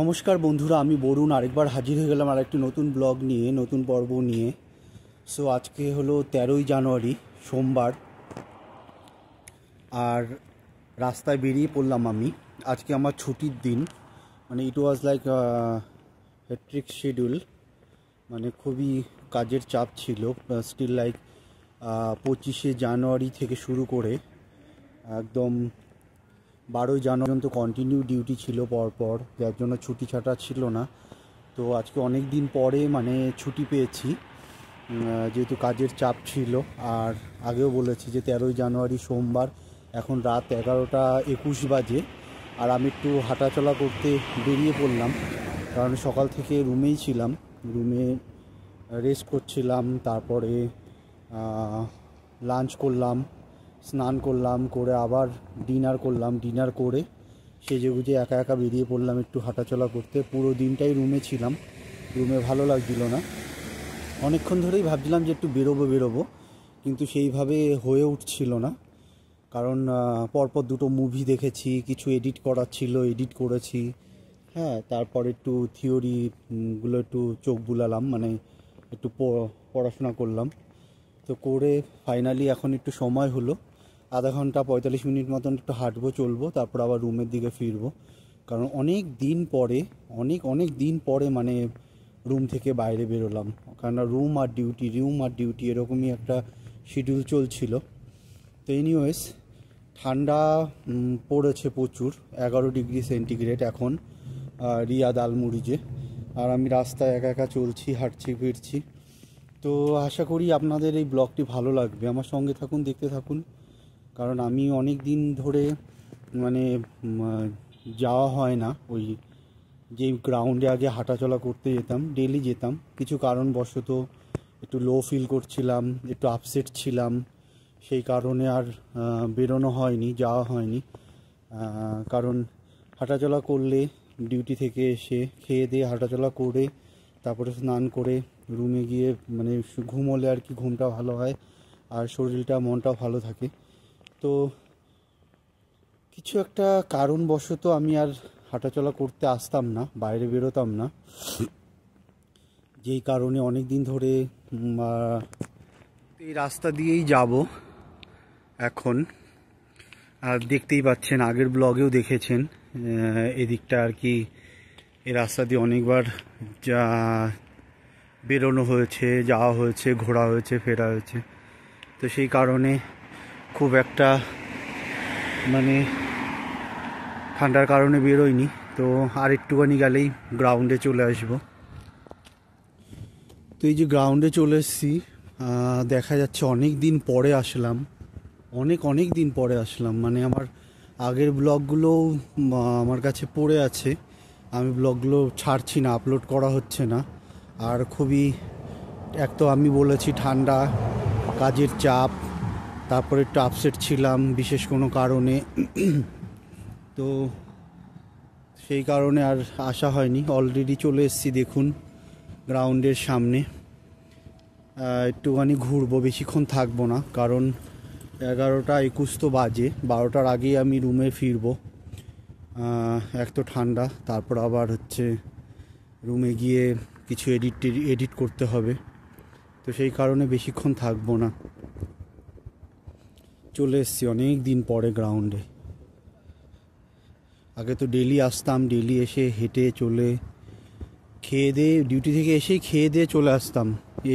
নমস্কার বন্ধুরা, আমি বরুণ আরেকবার হাজির হয়ে গেলাম আর একটি নতুন ব্লগ নিয়ে, নতুন পর্ব নিয়ে। সো আজকে হলো 13ই জানুয়ারি, সোমবার, আর রাস্তায় বেরিয়ে পড়লাম আমি। আজকে আমার ছুটির দিন, মানে ইট ওয়াজ লাইক হেট্রিক শিডিউল, মানে খুবই কাজের চাপ ছিল। স্টিল লাইক 25শে জানুয়ারি থেকে শুরু করে একদম 12ই জানুয়ারি পর্যন্ত কন্টিনিউ ডিউটি ছিল পরপর, যার জন্য ছুটি ছাটা ছিল না। তো আজকে অনেক দিন পরে মানে ছুটি পেয়েছি, যেহেতু কাজের চাপ ছিল। আর আগেও বলেছি যে 13ই জানুয়ারি সোমবার, এখন রাত 11:21 বাজে, আর আমি একটু হাঁটাচলা করতে বেরিয়ে পড়লাম, কারণ সকাল থেকে রুমেই ছিলাম, রুমে রেস্ট করছিলাম। তারপরে লাঞ্চ করলাম, স্নান করলাম, করে আবার ডিনার করলাম, ডিনার করে সেজে গুজে একা একা বেরিয়ে পড়লাম একটু হাঁটাচলা করতে। পুরো দিনটাই রুমে ছিলাম, রুমে ভালো লাগছিল না। অনেকক্ষণ ধরেই ভাবছিলাম যে একটু বেরোবো, কিন্তু সেইভাবে হয়ে উঠছিল না, কারণ পরপর দুটো মুভি দেখেছি, কিছু এডিট করার ছিল, এডিট করেছি। হ্যাঁ, তারপর একটু থিওরিগুলো একটু চোখ বুলালাম, মানে একটু পড়াশোনা করলাম। তো করে ফাইনালি এখন একটু সময় হলো, আধা ঘন্টা 45 মিনিট মতন একটু হাঁটবো, চলবো, তারপর আবার রুমের দিকে ফিরবো। কারণ অনেক দিন পরে মানে রুম থেকে বাইরে বেরোলাম, কারণ রুম আর ডিউটি এরকমই একটা শিডিউল চলছিল। তো এনিওয়েজ, ঠান্ডা পড়েছে প্রচুর, 11 ডিগ্রি সেন্টিগ্রেড এখন রিয়াদ আলমুরিজে। আর আমি রাস্তায় একা একা চলছি, হাঁটছি, ফিরছি। তো আশা করি আপনাদের এই ব্লগটি ভালো লাগবে, আমার সঙ্গে থাকুন, দেখতে থাকুন। কারণ আমি অনেক দিন ধরে মানে যাওয়া হয় না, ওই যে গ্রাউন্ডে আগে হাঁটাচলা করতে যেতাম, ডেলি যেতাম, কিছু কারণবশত একটু লো ফিল করছিলাম, একটু আপসেট ছিলাম, সেই কারণে আর বেরোনো হয়নি, যাওয়া হয়নি। কারণ হাঁটাচলা করলে, ডিউটি থেকে এসে খেয়ে দিয়ে হাঁটাচলা করে তারপরে স্নান করে রুমে গিয়ে মানে ঘুমোলে আর কি ঘুমটা ভালো হয়, আর শরীরটা মনটাও ভালো থাকে। তো কিছু একটা কারণবশত আমি আর হাঁটাচলা করতে আসতাম না, বাইরে বেরোতাম না, যেই কারণে অনেক দিন ধরে এই রাস্তা দিয়েই যাব এখন। আর দেখতেই পাচ্ছেন, আগের ব্লগেও দেখেছেন, এদিকটা আর কি এই রাস্তা দিয়ে অনেকবার যা বেরোনো হয়েছে, যাওয়া হয়েছে, ঘোরা হয়েছে, ফেরা হয়েছে। তো সেই কারণে খুব একটা মানে ঠান্ডার কারণে বেরোয়নি। তো আর একটুখানি গেলেই গ্রাউন্ডে চলে আসব। তো এই যে গ্রাউন্ডে চলে এসেছি, দেখা যাচ্ছে অনেক দিন পরে আসলাম, অনেক দিন পরে আসলাম। মানে আমার আগের ব্লগগুলোও আমার কাছে পড়ে আছে, আমি ব্লগগুলো ছাড়ছি না, আপলোড করা হচ্ছে না। আর খুবই, এক তো আমি বলেছি ঠান্ডা, কাজের চাপ, তারপরে একটু আপসেট ছিলাম বিশেষ কোনো কারণে, তো সেই কারণে আর আসা হয়নি। অলরেডি চলে এসেছি, দেখুন গ্রাউন্ডের সামনে। একটুখানি ঘুরবো, বেশিক্ষণ থাকবো না, কারণ 11:21 তো বাজে, 12টার আগেই আমি রুমে ফিরবো। এক তো ঠান্ডা, তারপর আবার হচ্ছে রুমে গিয়ে কিছু এডিট করতে হবে, তো সেই কারণে বেশিক্ষণ থাকবো না। চলে এসেছি অনেক দিন পরে গ্রাউন্ডে। আগে তো ডেলি আসতাম, ডেলি এসে হেঁটে চলে খেয়ে দিয়ে, ডিউটি থেকে এসেই খেয়ে দিয়ে চলে আসতাম,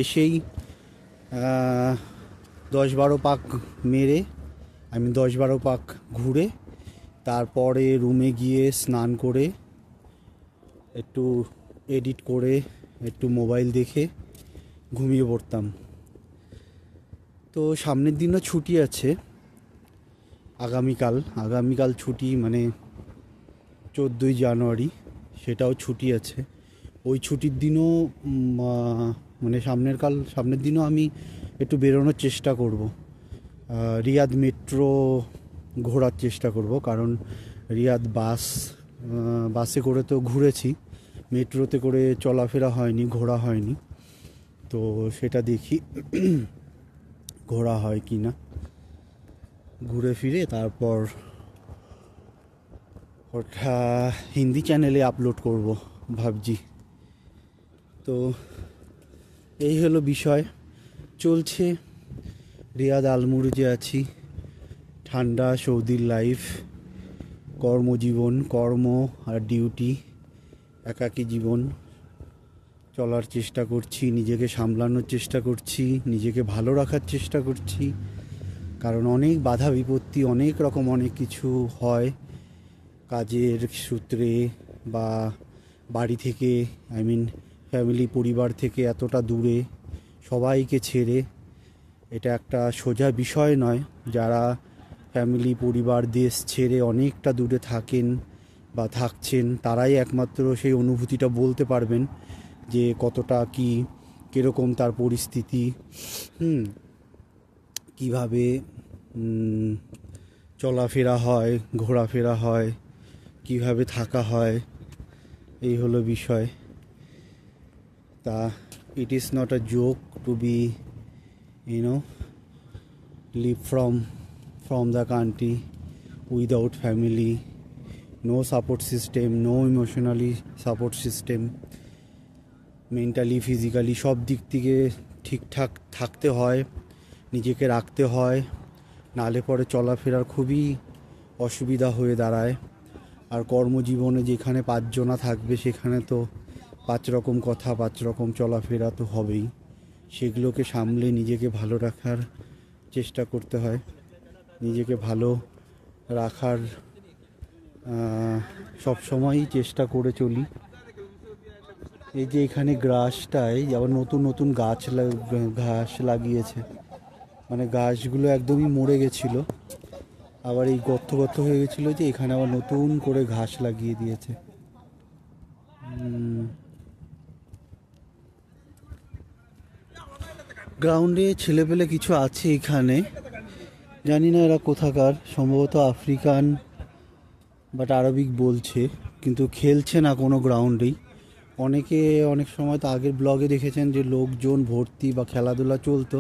এসেই 10-12 পাক মেরে, 10-12 পাক ঘুরে তারপরে রুমে গিয়ে স্নান করে একটু এডিট করে একটু মোবাইল দেখে ঘুমিয়ে পড়তাম। তো সামনের দিনও ছুটি আছে, আগামীকাল ছুটি, মানে 14ই জানুয়ারি, সেটাও ছুটি আছে। ওই ছুটির দিনও মানে সামনের দিনও আমি একটু বেরোনোর চেষ্টা করব, রিয়াদ মেট্রো ঘোরার চেষ্টা করব। কারণ রিয়াদ বাসে করে তো ঘুরেছি, মেট্রোতে করে চলাফেরা হয়নি, ঘোরা হয়নি। তো সেটা দেখি ঘোরা হয় কি না, ঘুরে ফিরে তারপর ওটা হিন্দি চ্যানেলে আপলোড করব ভাবছি। তো এই হলো বিষয়, চলছে। রিয়াদ আলমুরজে আছি, ঠান্ডা সৌদির লাইফ, কর্মজীবন, কর্ম আর ডিউটি, একাকী জীবন চলার চেষ্টা করছি, নিজেকে সামলানোর চেষ্টা করছি, নিজেকে ভালো রাখার চেষ্টা করছি। কারণ অনেক বাধা বিপত্তি, অনেক রকম অনেক কিছু হয় কাজের সূত্রে বা বাড়ি থেকে, ফ্যামিলি পরিবার থেকে এতটা দূরে সবাইকে ছেড়ে। এটা একটা সোজা বিষয় নয়। যারা ফ্যামিলি পরিবার দেশ ছেড়ে অনেকটা দূরে থাকেন বা থাকছেন, তারাই একমাত্র সেই অনুভূতিটা বলতে পারবেন যে কতটা কীরকম তার পরিস্থিতি, কীভাবে চলাফেরা হয়, ঘোরাফেরা হয়, কীভাবে থাকা হয়। এই হলো বিষয়। তা it is not a joke to be live from the country without family, no support system, no emotionally support system, mentally physically সব দিক থেকে ঠিকঠাক থাকতে হয়, নিজেকে রাখতে হয়, নালে পরে চলাফেরার খুবই অসুবিধা হয়ে দাঁড়ায়। আর কর্মজীবনে যেখানে 5 জনা থাকবে সেখানে তো 5 রকম কথা, 5 রকম চলাফেরা তো হবেই। সেগুলোকে সামলে নিজেকে ভালো রাখার চেষ্টা করতে হয়, নিজেকে ভালো রাখার সব সময়ই চেষ্টা করে চলি। এই যে এখানে গ্রাসটায় আবার নতুন নতুন ঘাস লাগিয়েছে, মানে গাছগুলো একদমই মরে গেছিলো, আবার এই গর্ত হয়ে গেছিলো, যে এখানে আবার নতুন করে ঘাস লাগিয়ে দিয়েছে। গ্রাউন্ডে ছেলেপেলে কিছু আছে এখানে, জানি না এরা কোথাকার, সম্ভবত আফ্রিকান বাট আরবিক বলছে, কিন্তু খেলছে না কোনো গ্রাউন্ডেই। অনেকে অনেক সময় তো আগের ব্লগে দেখেছেন যে লোকজন ভর্তি বা খেলাধুলা চলতো,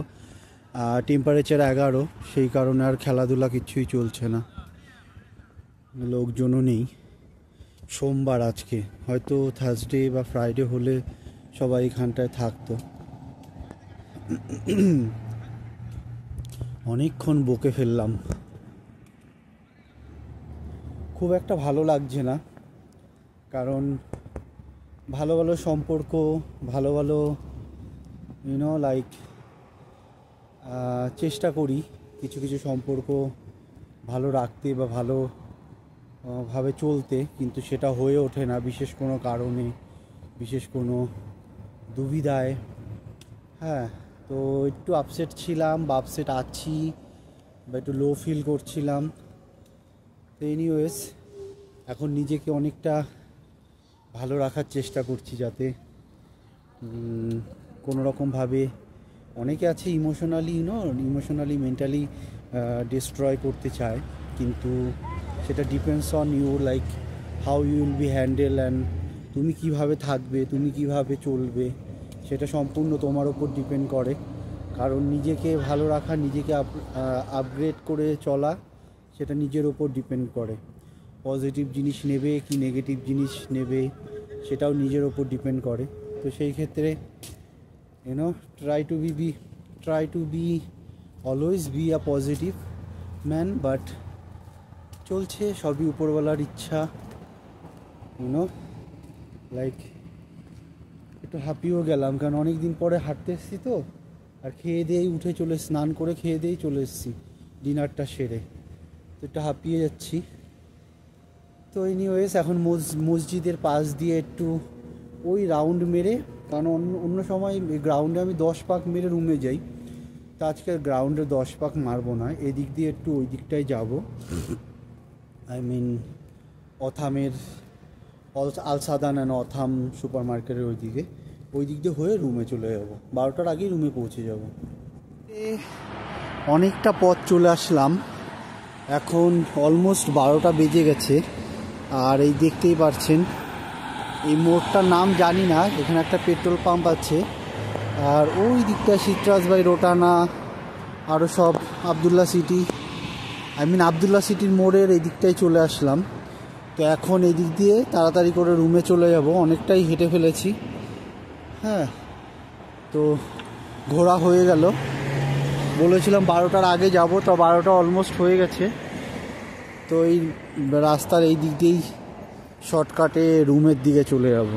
টেম্পারেচার 11, সেই কারণে আর খেলাধুলা কিছুই চলছে না, লোকজনও নেই। সোমবার আজকে, হয়তো থার্সডে বা ফ্রাইডে হলে সবাই এখানটায় থাকতো। অনেকক্ষণ বকে ফেললাম, খুব একটা ভালো লাগছে না, কারণ ভালো ভালো সম্পর্ক, ভালো ভালো লাইক চেষ্টা করি কিছু কিছু সম্পর্ক ভালো রাখতে বা ভালোভাবে চলতে, কিন্তু সেটা হয়ে ওঠে না বিশেষ কোনো কারণে, বিশেষ কোনো দুবিধায়। হ্যাঁ, তো একটু আপসেট ছিলাম বা আপসেট আছি বা একটু লো ফিল করছিলাম। তো এনিওয়েজ, এখন নিজেকে অনেকটা ভালো রাখার চেষ্টা করছি, যাতে কোনো রকমভাবে, অনেকে আছে ইমোশনালি মেন্টালি ডিস্ট্রয় করতে চায়, কিন্তু সেটা depends on you, like how you will be handle, and তুমি কিভাবে থাকবে, তুমি কিভাবে চলবে, সেটা সম্পূর্ণ তোমার ওপর ডিপেন্ড করে। কারণ নিজেকে ভালো রাখা, নিজেকে আপগ্রেড করে চলা, সেটা নিজের ওপর ডিপেন্ড করে। পজিটিভ জিনিস নেবে কি নেগেটিভ জিনিস নেবে, সেটাও নিজের ওপর ডিপেন্ড করে। তো সেই ক্ষেত্রে try to be always be a positive man, but চলছে সবই উপরওয়ালার ইচ্ছা। লাইক একটু হাঁপিয়েও গেলাম, কারণ অনেক দিন পরে হাঁটতে এসেছি তো, আর খেয়ে দিয়েই উঠে স্নান করে খেয়ে দিয়েই চলে এসেছি ডিনারটা সেরে, তো একটু হাঁপিয়ে যাচ্ছি। তো এনিওয়েজ, এখন মসজিদের পাশ দিয়ে একটু ওই রাউন্ড মেরে, কারণ অন্য সময় গ্রাউন্ডে আমি 10 পাক মেরে রুমে যাই, তো আজকে গ্রাউন্ডে 10 পাক মারবো না, এদিক দিয়ে একটু ওই দিকটায় যাবো, অথামের আল সাদান অ্যান্ড অথাম সুপার মার্কেটের ওই দিক দিয়ে হয়ে রুমে চলে যাবো, 12টার আগেই রুমে পৌঁছে যাব। অনেকটা পথ চলে আসলাম, এখন অলমোস্ট 12টা বেজে গেছে। আর এই দেখতেই পাচ্ছেন, এই মোড়টার নাম জানি না, এখানে একটা পেট্রোল পাম্প আছে, আর ওই দিকটা সিট্রাস বাই রোটানা, আরও সব আবদুল্লা সিটির মোড়ের এই দিকটায় চলে আসলাম। তো এখন এই দিক দিয়ে তাড়াতাড়ি করে রুমে চলে যাব, অনেকটাই হেঁটে ফেলেছি। হ্যাঁ, তো ঘোরা হয়ে গেল। বলেছিলাম 12টার আগে যাব, তো 12টা অলমোস্ট হয়ে গেছে। তো এই রাস্তার এই দিক দিয়েই শর্টকাটে রুমের দিকে চলে যাব।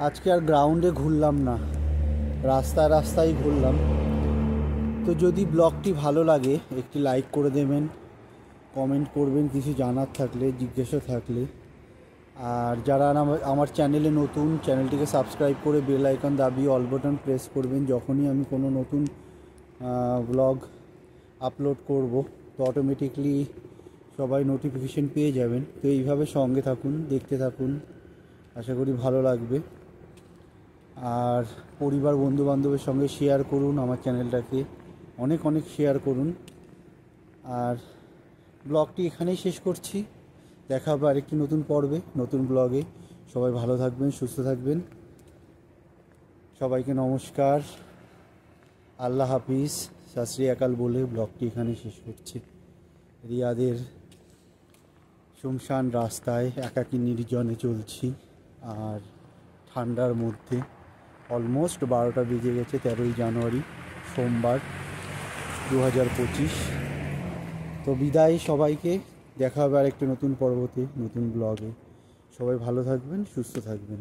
আজকে আর গ্রাউন্ডে ঘুরলাম না, রাস্তায় রাস্তায় ঘুরলাম। তো যদি ব্লগটি ভালো লাগে একটি লাইক করে দেবেন, কমেন্ট করবেন কিছু জানার থাকলে, জিজ্ঞাসা থাকলে। আর যারা আমার চ্যানেলে নতুন, চ্যানেলটিকে সাবস্ক্রাইব করে বেল আইকন দাবিয়ে অল বাটন প্রেস করবেন। যখনই আমি কোনো নতুন ব্লগ আপলোড করব তো অটোমেটিকলি সবাই নোটিফিকেশন পেয়ে যাবেন। তো এইভাবে সঙ্গে থাকুন, দেখতে থাকুন, আশা করি ভালো লাগবে। আর পরিবার বন্ধুবান্ধবের সঙ্গে শেয়ার করুন আমার চ্যানেলটাকে, অনেক অনেক শেয়ার করুন। আর ব্লগটি এখানেই শেষ করছি, দেখা হবে আরেকটি নতুন পর্বে, নতুন ব্লগে। সবাই ভালো থাকবেন, সুস্থ থাকবেন। সবাইকে নমস্কার, আল্লাহ হাফিজ, সত শ্রী আকাল বলে ব্লগটি এখানে শেষ করছি। রিয়াদের শুনশান রাস্তায় একাকী নির্জনে চলছি, আর ঠান্ডার মধ্যে। অলমোস্ট 12টা বেজে গেছে, 13ই জানুয়ারি সোমবার 2025। তো বিদায় সবাইকে, দেখা হবে আরেকটা নতুন পর্বতে, নতুন ব্লগে। সবাই ভালো থাকবেন, সুস্থ থাকবেন।